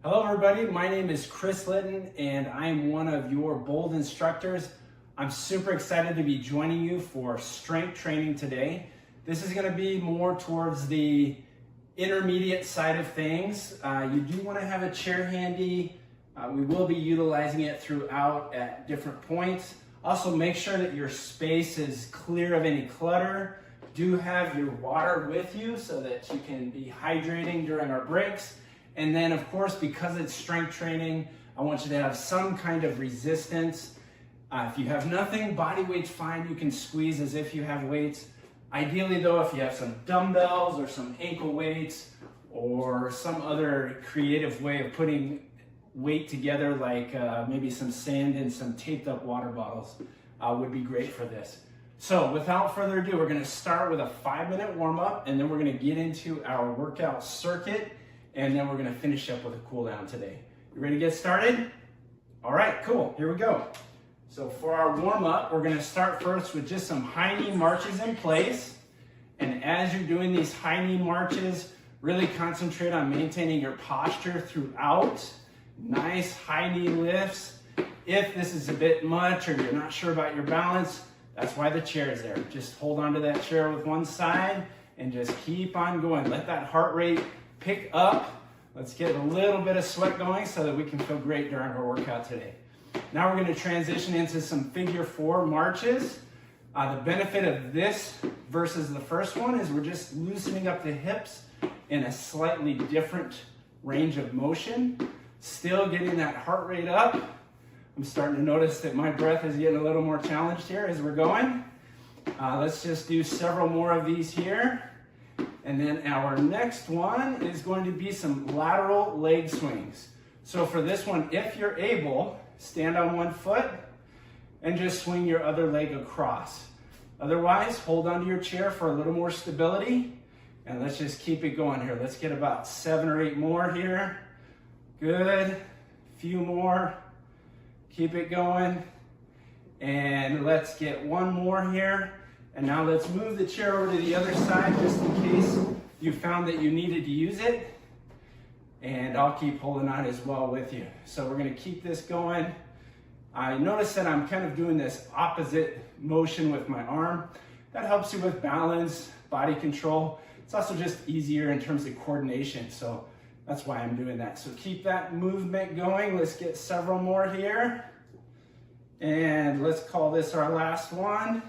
Hello everybody, my name is Chris Litton and I'm one of your Bold instructors. I'm super excited to be joining you for strength training today. This is going to be more towards the intermediate side of things. You do want to have a chair handy. We will be utilizing it throughout at different points. Also make sure that your space is clear of any clutter. Do have your water with you so that you can be hydrating during our breaks. And then of course, because it's strength training, I want you to have some kind of resistance. If you have nothing, body weight's fine. You can squeeze as if you have weights. Ideally though, if you have some dumbbells or some ankle weights or some other creative way of putting weight together, like maybe some sand and some taped up water bottles would be great for this. So without further ado, we're gonna start with a 5-minute warm up and then we're gonna get into our workout circuit. And then we're gonna finish up with a cool down today. You ready to get started? All right, cool, here we go. So for our warm up, we're gonna start first with just some high knee marches in place. And as you're doing these high knee marches, really concentrate on maintaining your posture throughout. Nice high knee lifts. If this is a bit much or you're not sure about your balance, that's why the chair is there. Just hold onto that chair with one side and just keep on going. Let that heart rate pick up. Let's get a little bit of sweat going so that we can feel great during our workout today. Now we're going to transition into some figure 4 marches. The benefit of this versus the first one is we're just loosening up the hips in a slightly different range of motion. Still getting that heart rate up. I'm starting to notice that my breath is getting a little more challenged here as we're going. Let's just do several more of these here. And then our next one is going to be some lateral leg swings. So for this one, if you're able, stand on one foot and just swing your other leg across. Otherwise, hold onto your chair for a little more stability. And let's just keep it going here. Let's get about 7 or 8 more here. Good. Few more. Keep it going. And let's get one more here. And now let's move the chair over to the other side just in case you found that you needed to use it. And I'll keep holding on as well with you. So we're gonna keep this going. I notice that I'm kind of doing this opposite motion with my arm. That helps you with balance, body control. It's also just easier in terms of coordination. So that's why I'm doing that. So keep that movement going. Let's get several more here. And let's call this our last one.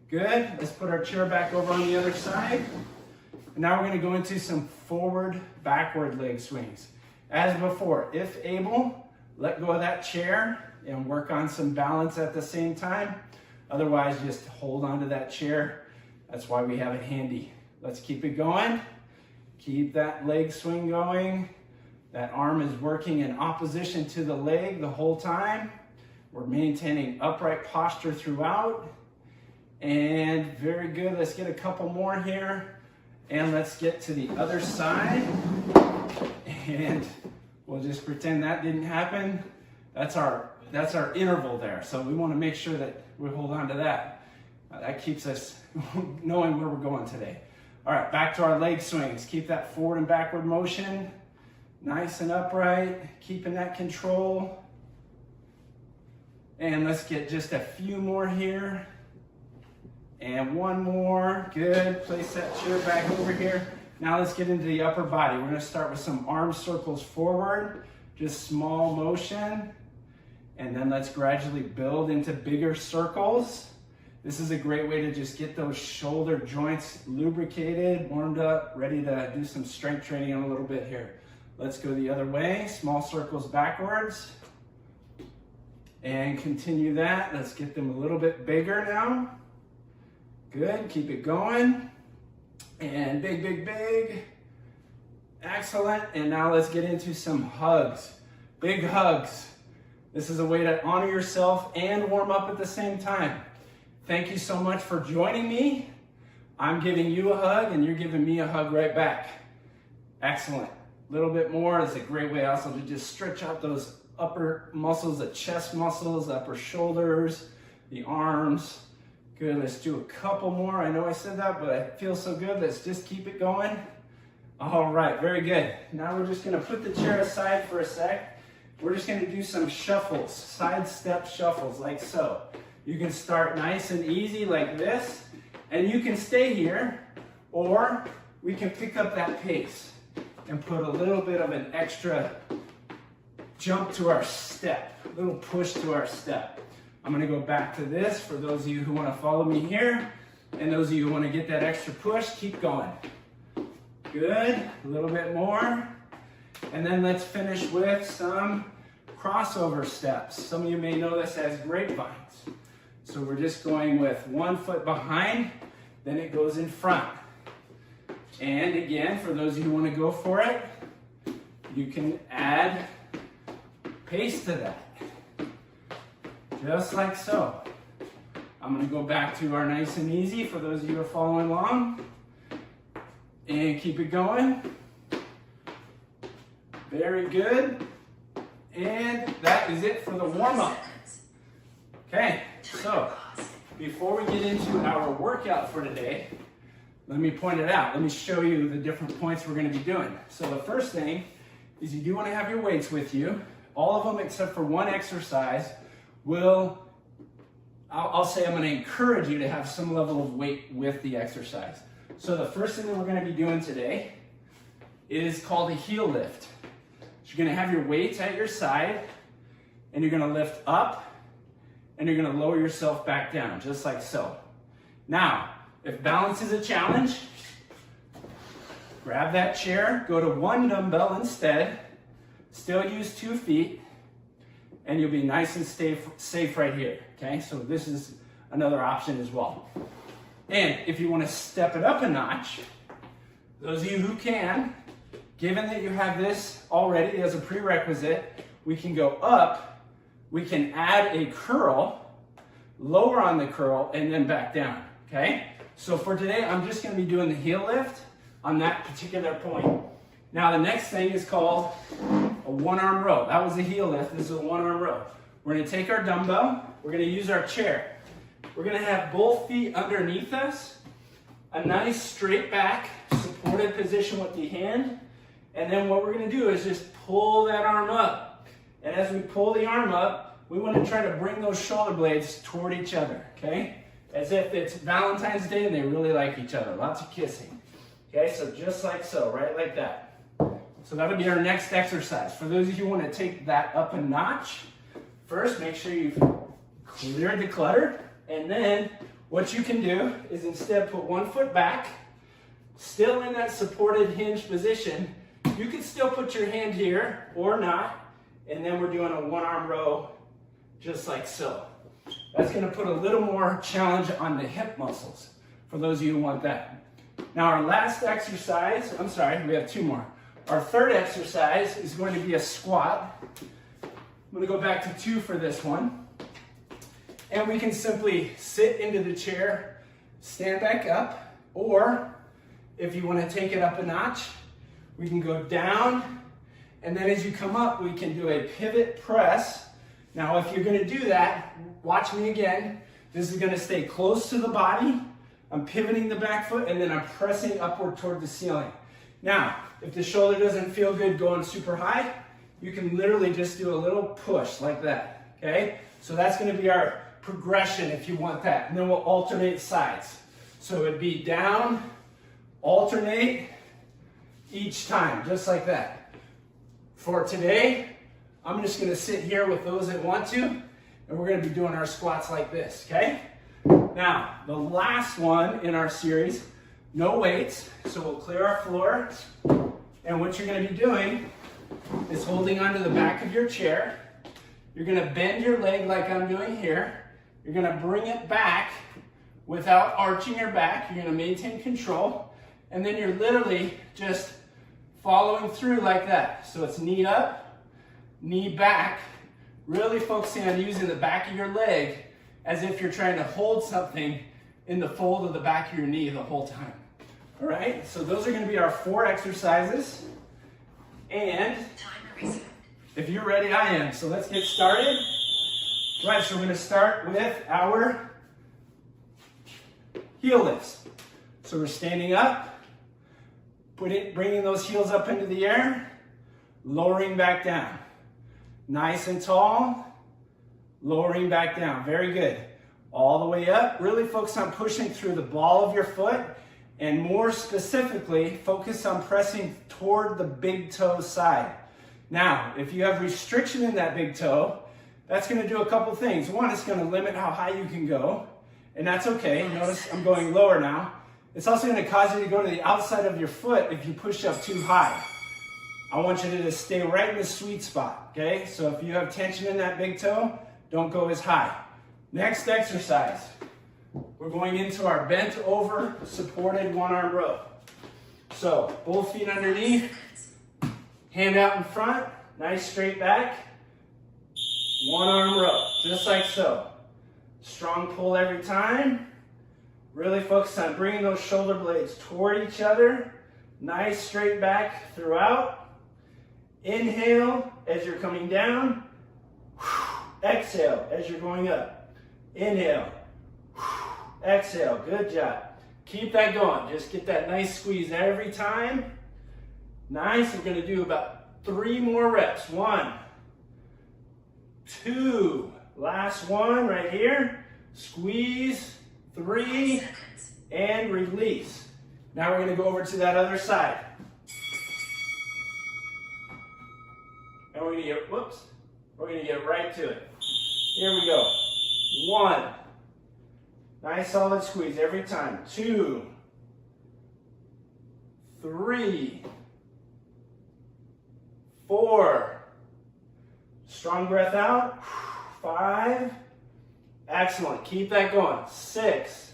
Good, let's put our chair back over on the other side. And now we're gonna go into some forward, backward leg swings. As before, if able, let go of that chair and work on some balance at the same time. Otherwise, just hold onto that chair. That's why we have it handy. Let's keep it going. Keep that leg swing going. That arm is working in opposition to the leg the whole time. We're maintaining upright posture throughout. And very good, let's get a couple more here. And let's get to the other side. And we'll just pretend that didn't happen. That's our interval there. So we want to make sure that we hold on to that. That keeps us knowing where we're going today. All right, back to our leg swings. Keep that forward and backward motion. Nice and upright, keeping that control. And let's get just a few more here. And one more, good. Place that chair back over here. Now let's get into the upper body. We're gonna start with some arm circles forward, just small motion. And then let's gradually build into bigger circles. This is a great way to just get those shoulder joints lubricated, warmed up, ready to do some strength training in a little bit here. Let's go the other way, small circles backwards. And continue that. Let's get them a little bit bigger now. Good, keep it going. And big, big, big. Excellent, and now let's get into some hugs. Big hugs. This is a way to honor yourself and warm up at the same time. Thank you so much for joining me. I'm giving you a hug and you're giving me a hug right back. Excellent. A little bit more. It's a great way also to just stretch out those upper muscles, the chest muscles, upper shoulders, the arms. Good, let's do a couple more. I know I said that, but I feel so good. Let's just keep it going. All right, very good. Now we're just gonna put the chair aside for a sec. We're just gonna do some shuffles, side step shuffles like so. You can start nice and easy like this, and you can stay here, or we can pick up that pace and put a little bit of an extra jump to our step, a little push to our step. I'm gonna go back to this for those of you who wanna follow me here, and those of you who wanna get that extra push, keep going. Good, a little bit more. And then let's finish with some crossover steps. Some of you may know this as grapevines. So we're just going with one foot behind, then it goes in front. And again, for those of you who want to go for it, you can add pace to that. Just like so. I'm going to go back to our nice and easy for those of you who are following along. And keep it going. Very good. And that is it for the warm-up. Okay, so before we get into our workout for today, let me point it out. Let me show you the different points we're going to be doing. So the first thing is you do want to have your weights with you. All of them except for one exercise I'll say I'm going to encourage you to have some level of weight with the exercise. So the first thing that we're going to be doing today is called a heel lift. So you're going to have your weights at your side, and you're going to lift up, and you're going to lower yourself back down, just like so. Now, if balance is a challenge, grab that chair, go to one dumbbell instead, still use 2 feet, and you'll be nice and safe right here, okay? So this is another option as well. And if you want to step it up a notch, those of you who can, given that you have this already as a prerequisite, we can go up, we can add a curl, lower on the curl, and then back down, okay? So for today, I'm just going to be doing the heel lift on that particular point. Now the next thing is called a one-arm row. That was a heel lift, this is a one-arm row. We're going to take our dumbbell, we're going to use our chair. We're going to have both feet underneath us, a nice straight back, supported position with the hand, and then what we're going to do is just pull that arm up. And as we pull the arm up, we want to try to bring those shoulder blades toward each other, okay? As if it's Valentine's Day and they really like each other, lots of kissing. Okay, so just like so, right like that. So that'll be our next exercise. For those of you who want to take that up a notch, first make sure you've cleared the clutter. And then what you can do is instead put one foot back, still in that supported hinge position. You can still put your hand here or not, and then we're doing a one-arm row just like so. That's going to put a little more challenge on the hip muscles for those of you who want that. Now our last exercise, I'm sorry, we have 2 more. Our third exercise is going to be a squat. I'm going to go back to 2 for this one. And we can simply sit into the chair, stand back up, or if you want to take it up a notch, we can go down, and then as you come up, we can do a pivot press. Now, if you're going to do that, watch me again. This is going to stay close to the body. I'm pivoting the back foot, and then I'm pressing upward toward the ceiling. Now, if the shoulder doesn't feel good going super high, you can literally just do a little push like that, okay? So that's going to be our progression if you want that, and then we'll alternate sides. So it'd be down, alternate each time, just like that. For today, I'm just going to sit here with those that want to, and we're going to be doing our squats like this, okay? Now, the last one in our series, no weights, so we'll clear our floor, and what you're going to be doing is holding onto the back of your chair. You're going to bend your leg like I'm doing here. You're going to bring it back without arching your back. You're going to maintain control. And then you're literally just following through like that. So it's knee up, knee back, really focusing on using the back of your leg as if you're trying to hold something in the fold of the back of your knee the whole time. All right, so those are going to be our 4 exercises. And if you're ready, I am. So let's get started. Right, so we're going to start with our heel lifts. So we're standing up, Bringing those heels up into the air, lowering back down. Nice and tall, lowering back down. Very good. All the way up. Really focus on pushing through the ball of your foot, and more specifically, focus on pressing toward the big toe side. Now, if you have restriction in that big toe, that's going to do a couple things. One, it's going to limit how high you can go, and that's okay. Notice I'm going lower now. It's also going to cause you to go to the outside of your foot if you push up too high. I want you to stay right in the sweet spot, okay? So if you have tension in that big toe, don't go as high. Next exercise, we're going into our bent over supported one arm row. So both feet underneath, hand out in front, nice straight back, one arm row, just like so. Strong pull every time. Really focus on bringing those shoulder blades toward each other. Nice straight back throughout. Inhale as you're coming down. Exhale as you're going up. Inhale. Exhale. Good job. Keep that going. Just get that nice squeeze every time. Nice. We're going to do about 3 more reps. 1, 2. Last one right here. Squeeze. 3. And release. Now we're going to go over to that other side. And we're going to get, we're going to get right to it. Here we go. 1. Nice solid squeeze every time. 2. 3. 4. Strong breath out. 5. Excellent. Keep that going. 6.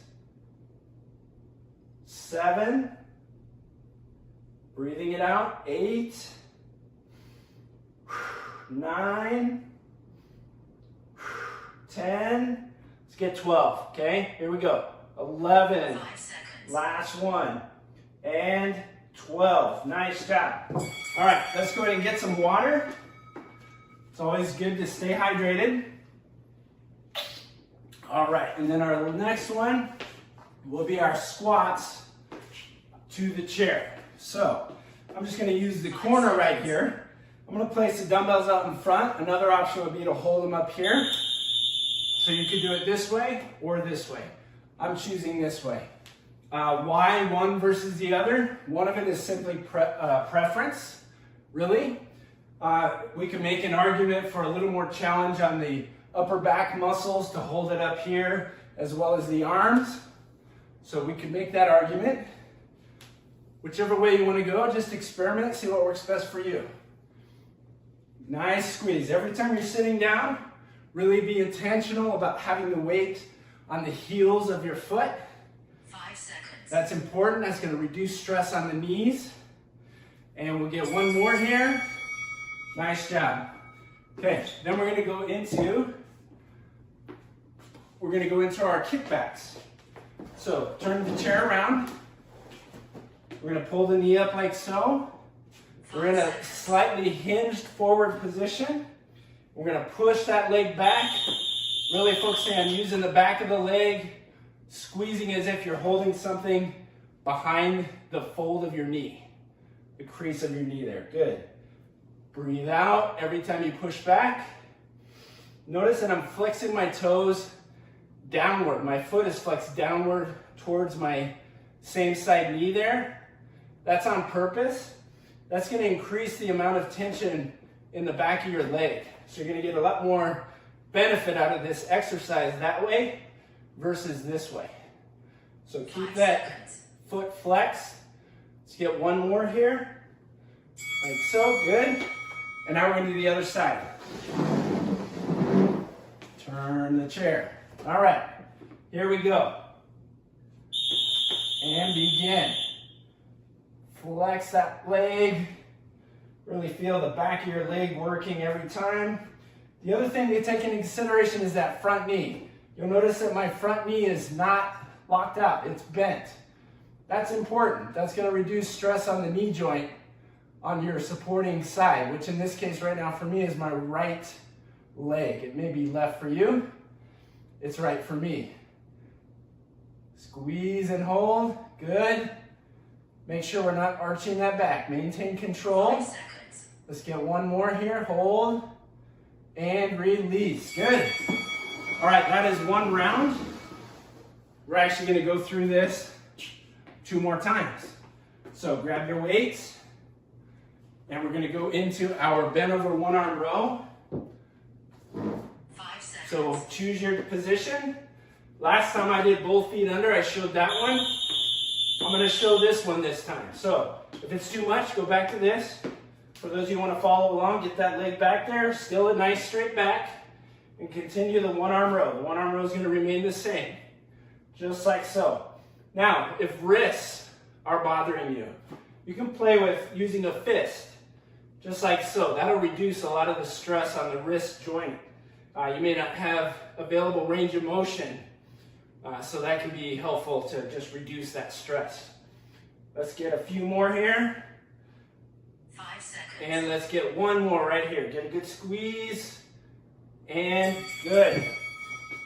7. Breathing it out. 8. 9. 10. Let's get 12. Okay, here we go. 11. 5 seconds. Last one. And 12. Nice job. All right, let's go ahead and get some water. It's always good to stay hydrated. All right, and then our next one will be our squats to the chair. So I'm just going to use the corner right here. I'm going to place the dumbbells out in front. Another option would be to hold them up here. So you could do it this way or this way. I'm choosing this way. Why one versus the other? One of it is simply preference, really. We can make an argument for a little more challenge on the upper back muscles to hold it up here, as well as the arms. So we can make that argument. Whichever way you want to go, just experiment, see what works best for you. Nice squeeze. Every time you're sitting down, really be intentional about having the weight on the heels of your foot. 5 seconds. That's important. That's going to reduce stress on the knees. And we'll get one more here. Nice job. Okay, then we're going to go into our kickbacks. So turn the chair around. We're going to pull the knee up like so. We're in a slightly hinged forward position. We're going to push that leg back, really focusing on using the back of the leg, squeezing as if you're holding something behind the fold of your knee, the crease of your knee there. Good. Breathe out every time you push back. Notice that I'm flexing my toes downward. My foot is flexed downward towards my same side knee there. That's on purpose. That's going to increase the amount of tension in the back of your leg. So you're going to get a lot more benefit out of this exercise that way versus this way. So keep that foot flexed. Let's get one more here. Like so, good. And now we're going to do the other side. Turn the chair. All right, here we go. And begin. Flex that leg. Really feel the back of your leg working every time. The other thing to take into consideration is that front knee. You'll notice that my front knee is not locked out, it's bent. That's important. That's going to reduce stress on the knee joint on your supporting side, which in this case right now for me is my right leg. It may be left for you. It's right for me. Squeeze and hold. Good. Make sure we're not arching that back. Maintain control. 5 seconds. Let's get one more here. Hold and release. Good. All right, that is one round. We're actually going to go through this 2 more times. So grab your weights, and we're going to go into our bent over one arm row. 5 seconds. So choose your position. Last time I did both feet under, I showed that one. I'm going to show this one this time. So if it's too much, go back to this. For those of you who want to follow along, get that leg back there. Still a nice straight back. And continue the one arm row. The one arm row is going to remain the same. Just like so. Now, if wrists are bothering you, you can play with using a fist. Just like so. That'll reduce a lot of the stress on the wrist joint. You may not have available range of motion. So that can be helpful to just reduce that stress. Let's get a few more here. 5 seconds. And let's get one more right here. Get a good squeeze. And good.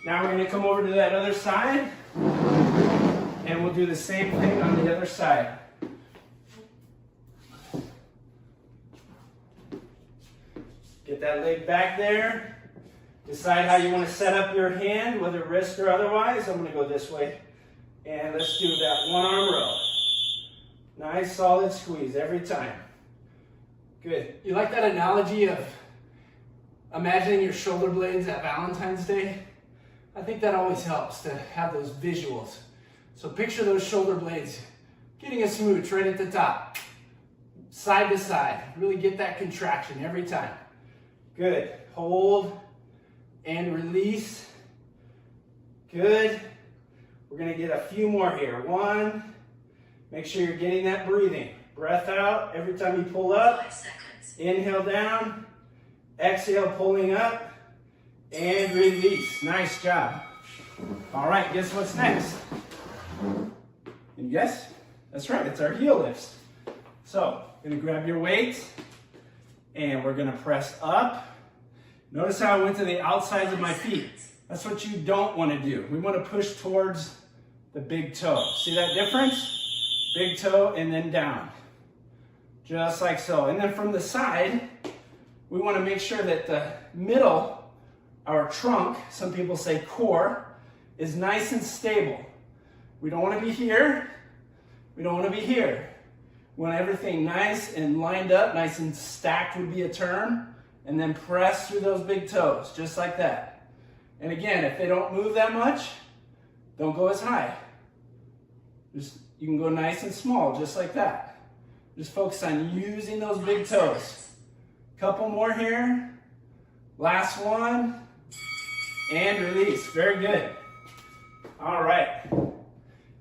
Now we're going to come over to that other side. And we'll do the same thing on the other side. Get that leg back there. Decide how you want to set up your hand, whether wrist or otherwise. I'm going to go this way. And let's do that one arm row. Nice solid squeeze every time. Good. You like that analogy of imagining your shoulder blades at Valentine's Day? I think that always helps to have those visuals. So picture those shoulder blades getting a smooch right at the top. Side to side. Really get that contraction every time. Good. Hold and release. Good. We're going to get a few more here. 1. Make sure you're getting that breathing. Breath out every time you pull up. 5 seconds. Inhale down. Exhale, pulling up. And release. Nice job. All right, guess what's next? And guess? That's right, it's our heel lifts. So, going to grab your weight. And we're going to press up. Notice how I went to the outsides of my feet. That's what you don't want to do. We want to push towards the big toe. See that difference? Big toe and then down. Just like so. And then from the side, we want to make sure that the middle, our trunk, some people say core, is nice and stable. We don't want to be here. We don't want to be here. We want everything nice and lined up, nice and stacked would be a term. And then press through those big toes, just like that. And again, if they don't move that much, don't go as high. You can go nice and small, just like that. Just focus on using those big toes. Couple more here. Last one. And release. Very good. All right.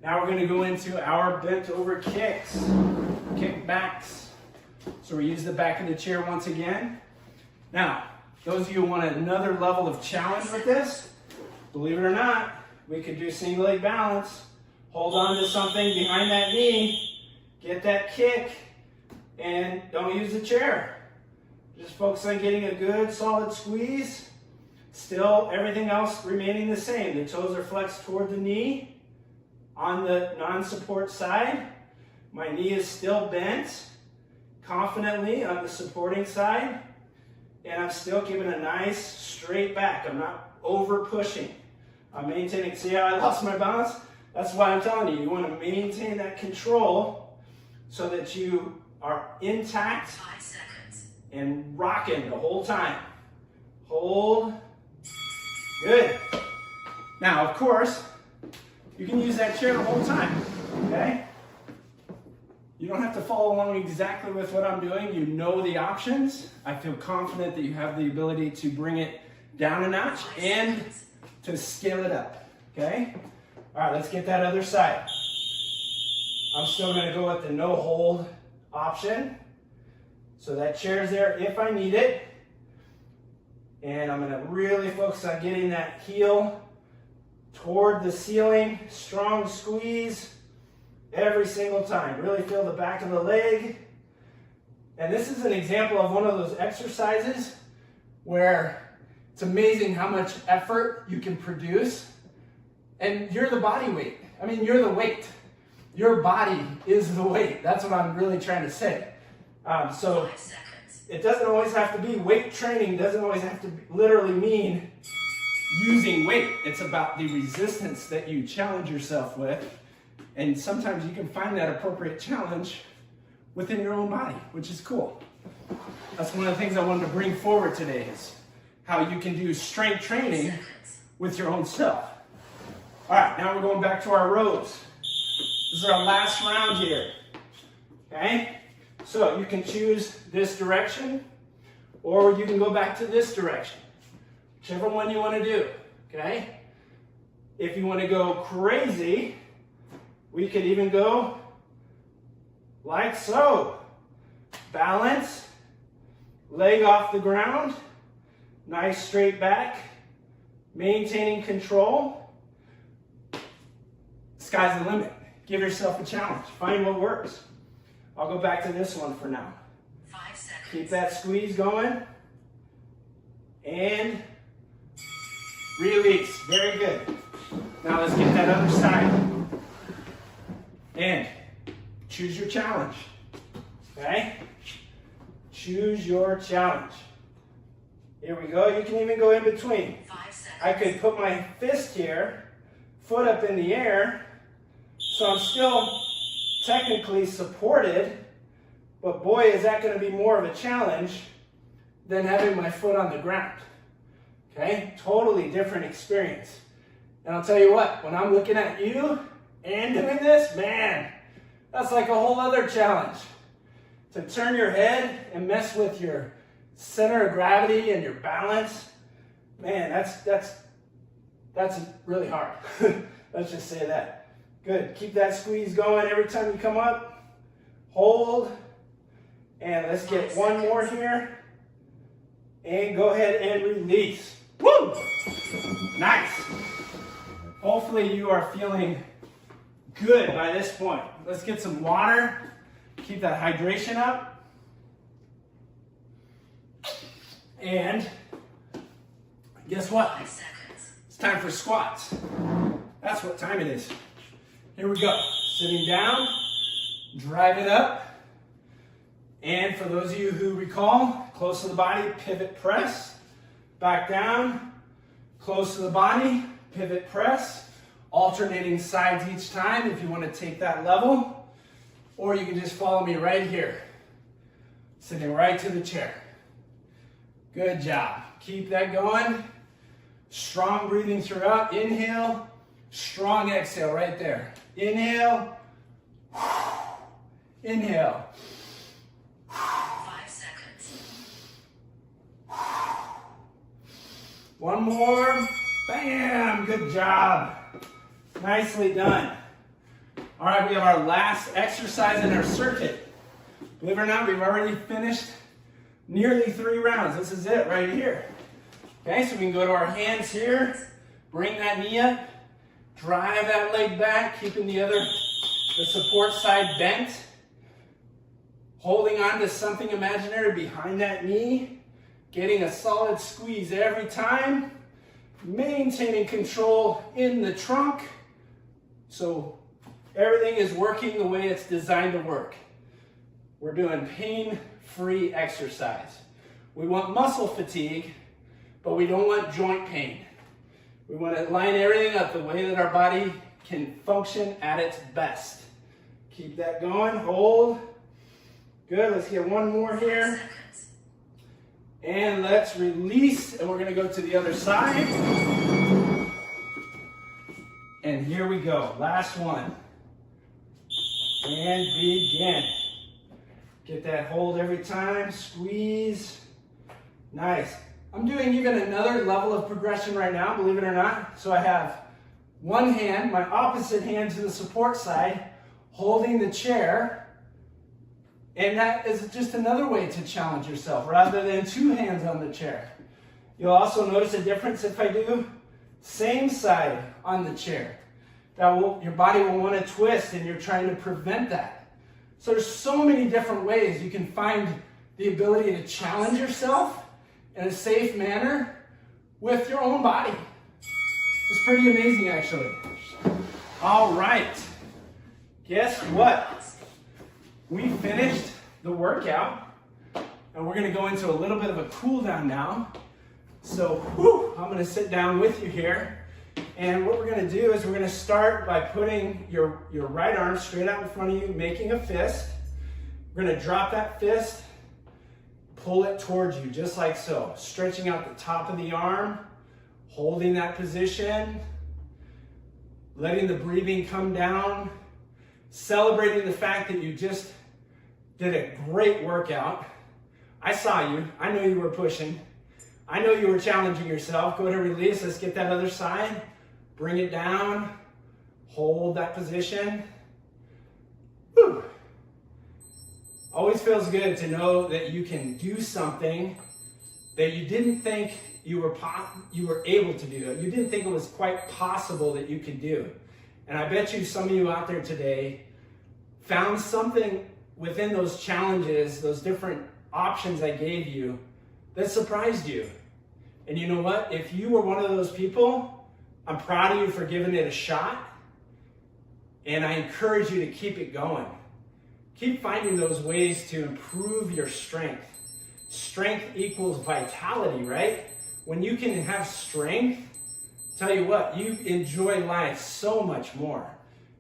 Now we're going to go into our bent over kicks. Kick backs. So we use the back of the chair once again. Now, those of you who want another level of challenge with this, believe it or not, we could do single leg balance. Hold on to something behind that knee, get that kick, and don't use the chair. Just focus on getting a good solid squeeze. Still, everything else remaining the same. The toes are flexed toward the knee on the non-support side. My knee is still bent confidently on the supporting side. And I'm still keeping a nice straight back. I'm not over pushing. I'm maintaining. See how I lost my balance? That's why I'm telling you, you want to maintain that control so that you are intact 5 seconds. and rocking the whole time. Hold. Good. Now, of course, you can use that chair the whole time. Okay? You don't have to follow along exactly with what I'm doing. You know the options. I feel confident that you have the ability to bring it down a notch and to scale it up. Okay? All right, let's get that other side. I'm still going to go with the no hold option. So that chair's there if I need it. And I'm going to really focus on getting that heel toward the ceiling. Strong squeeze. Every single time. Really feel the back of the leg. And this is an example of one of those exercises where it's amazing how much effort you can produce. And you're the body weight. I mean, you're the weight. Your body is the weight. That's what I'm really trying to say. So 5 seconds. it doesn't always have to be weight training. Doesn't always have to literally mean using weight. It's about the resistance that you challenge yourself with. And sometimes you can find that appropriate challenge within your own body, which is cool. That's one of the things I wanted to bring forward today is how you can do strength training Seconds. with your own self. All right, now we're going back to our rows. This is our last round here. Okay? So you can choose this direction or you can go back to this direction. Whichever one you want to do. Okay? If you want to go crazy, we could even go like so. Balance, leg off the ground, nice straight back, maintaining control. Sky's the limit. Give yourself a challenge. Find what works. I'll go back to this one for now. 5 seconds. Keep that squeeze going. And release. Very good. Now let's get that other side. And choose your challenge. Okay? Choose your challenge. Here we go. You can even go in between. 5 seconds. I could put my fist here, foot up in the air, so I'm still technically supported, but boy, is that going to be more of a challenge than having my foot on the ground. Okay? Totally different experience. And I'll tell you what, when I'm looking at you and doing this, man, that's like a whole other challenge. To turn your head and mess with your center of gravity and your balance, man, that's really hard. Let's just say that. Good. Keep that squeeze going every time you come up. Hold. And let's get one more here. And go ahead and release. Woo! Nice. Hopefully you are feeling good by this point. Let's get some water. Keep that hydration up. And guess what? 5 seconds. It's time for squats. That's what time it is. Here we go. Sitting down, drive it up. And for those of you who recall, close to the body, pivot press. Back down, close to the body, pivot press. Alternating sides each time if you want to take that level. Or you can just follow me right here. Sitting right to the chair. Good job. Keep that going. Strong breathing throughout. Inhale. Strong exhale right there. Inhale. Inhale. 5 seconds. One more. Bam. Good job. Nicely done. All right, we have our last exercise in our circuit. Believe it or not, we've already finished nearly 3 rounds. This is it right here. Okay, so we can go to our hands here, bring that knee up, drive that leg back, keeping the support side bent, holding on to something imaginary behind that knee, getting a solid squeeze every time, maintaining control in the trunk, so everything is working the way it's designed to work. We're doing pain-free exercise. We want muscle fatigue, but we don't want joint pain. We want to line everything up the way that our body can function at its best. Keep that going, hold. Good, let's get one more 5 here. seconds. And let's release, and we're gonna go to the other side. And here we go, last one. And begin. Get that hold every time, squeeze. Nice. I'm doing even another level of progression right now, believe it or not. So I have one hand, my opposite hand to the support side, holding the chair. And that is just another way to challenge yourself, rather than 2 hands on the chair. You'll also notice a difference if I do same side on the chair. Your body will want to twist, and you're trying to prevent that. So there's so many different ways you can find the ability to challenge yourself in a safe manner with your own body. It's pretty amazing, actually. All right. guess what? We finished the workout, and we're gonna go into a little bit of a cool down now. So, I'm gonna sit down with you here. And what we're gonna do is we're gonna start by putting your right arm straight out in front of you, making a fist. We're gonna drop that fist, pull it towards you, just like so. Stretching out the top of the arm, holding that position, letting the breathing come down, celebrating the fact that you just did a great workout. I saw you, I know you were pushing. I know you were challenging yourself. Go to release, let's get that other side. Bring it down, hold that position. Whew. Always feels good to know that you can do something that you didn't think you were able to do. You didn't think it was quite possible that you could do. And I bet you some of you out there today found something within those challenges, those different options I gave you, that surprised you. And you know what? If you were one of those people, I'm proud of you for giving it a shot, and I encourage you to keep it going. Keep finding those ways to improve your strength. Strength equals vitality, right? When you can have strength, tell you what, you enjoy life so much more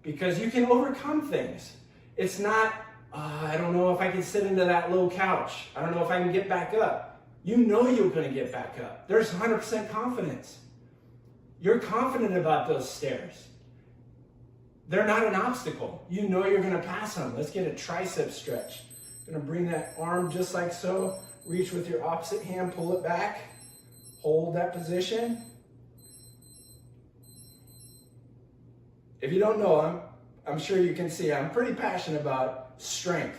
because you can overcome things. It's not, I don't know if I can sit into that low couch. I don't know if I can get back up. You know you're going to get back up. There's 100% confidence. You're confident about those stairs. They're not an obstacle. You know you're going to pass them. Let's get a tricep stretch. Going to bring that arm just like so. Reach with your opposite hand, pull it back. Hold that position. If you don't know, I'm sure you can see I'm pretty passionate about strength.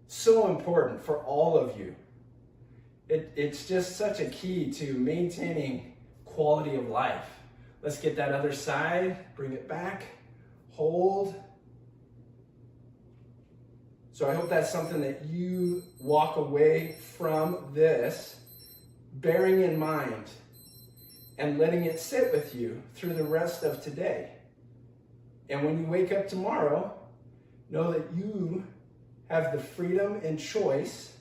So important for all of you. It's just such a key to maintaining quality of life. Let's get that other side, bring it back, hold. So I hope that's something that you walk away from this, bearing in mind and letting it sit with you through the rest of today. And when you wake up tomorrow, know that you have the freedom and choice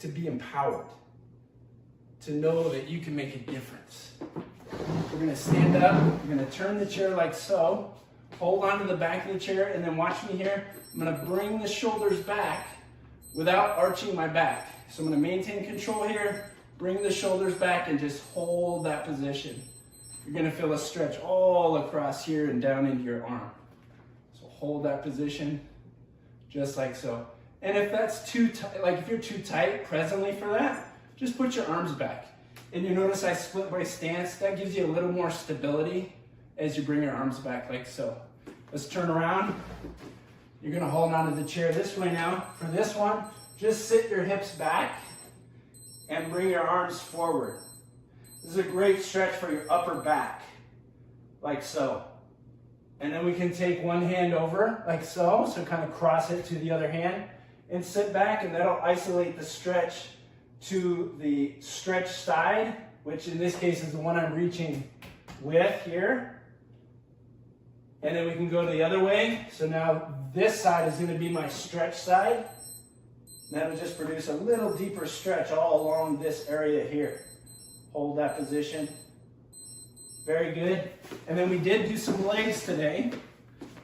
to be empowered, to know that you can make a difference. We're gonna stand up, we're gonna turn the chair like so, hold on to the back of the chair, and then watch me here. I'm gonna bring the shoulders back without arching my back. So I'm gonna maintain control here, bring the shoulders back, and just hold that position. You're gonna feel a stretch all across here and down into your arm. So hold that position, just like so. And if that's too tight, like if you're too tight presently for that, just put your arms back. And you notice I split my stance. That gives you a little more stability as you bring your arms back like so. Let's turn around. You're gonna hold onto the chair this way now. For this one, just sit your hips back and bring your arms forward. This is a great stretch for your upper back, like so. And then we can take one hand over, like so kind of cross it to the other hand, and sit back, and that'll isolate the stretch to the stretch side, which in this case is the one I'm reaching with here. And then we can go the other way. So now this side is going to be my stretch side. That'll just produce a little deeper stretch all along this area here. Hold that position. Very good. And then we did do some legs today.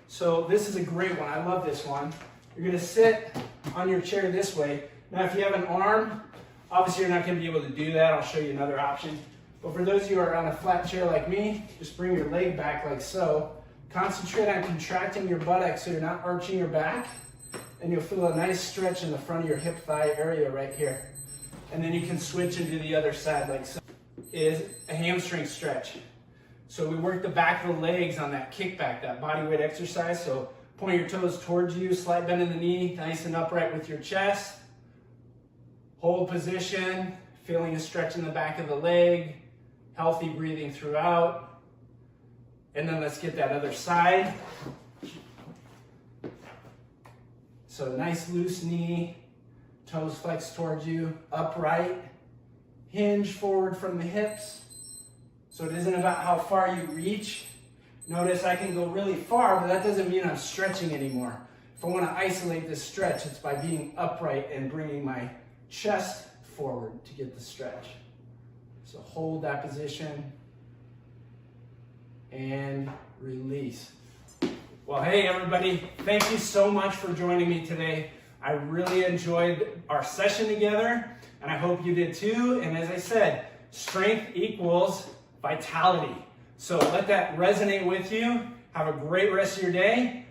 So this is a great one. I love this one. You're going to sit on your chair this way. Now if you have an arm, obviously you're not going to be able to do that. I'll show you another option. But for those of you who are on a flat chair like me, just bring your leg back like so. Concentrate on contracting your buttocks so you're not arching your back. And you'll feel a nice stretch in the front of your hip thigh area right here. And then you can switch into the other side like so. Is a hamstring stretch. So we work the back of the legs on that kickback, that body weight exercise. So point your toes towards you, slight bend in the knee, nice and upright with your chest. Hold position, feeling a stretch in the back of the leg, healthy breathing throughout. And then let's get that other side. So nice loose knee, toes flexed towards you, upright, hinge forward from the hips. So it isn't about how far you reach, Notice I can go really far, but that doesn't mean I'm stretching anymore. If I want to isolate this stretch, it's by being upright and bringing my chest forward to get the stretch. So hold that position and release. Well, hey everybody, thank you so much for joining me today. I really enjoyed our session together, and I hope you did too. And as I said, strength equals vitality. So let that resonate with you. Have a great rest of your day,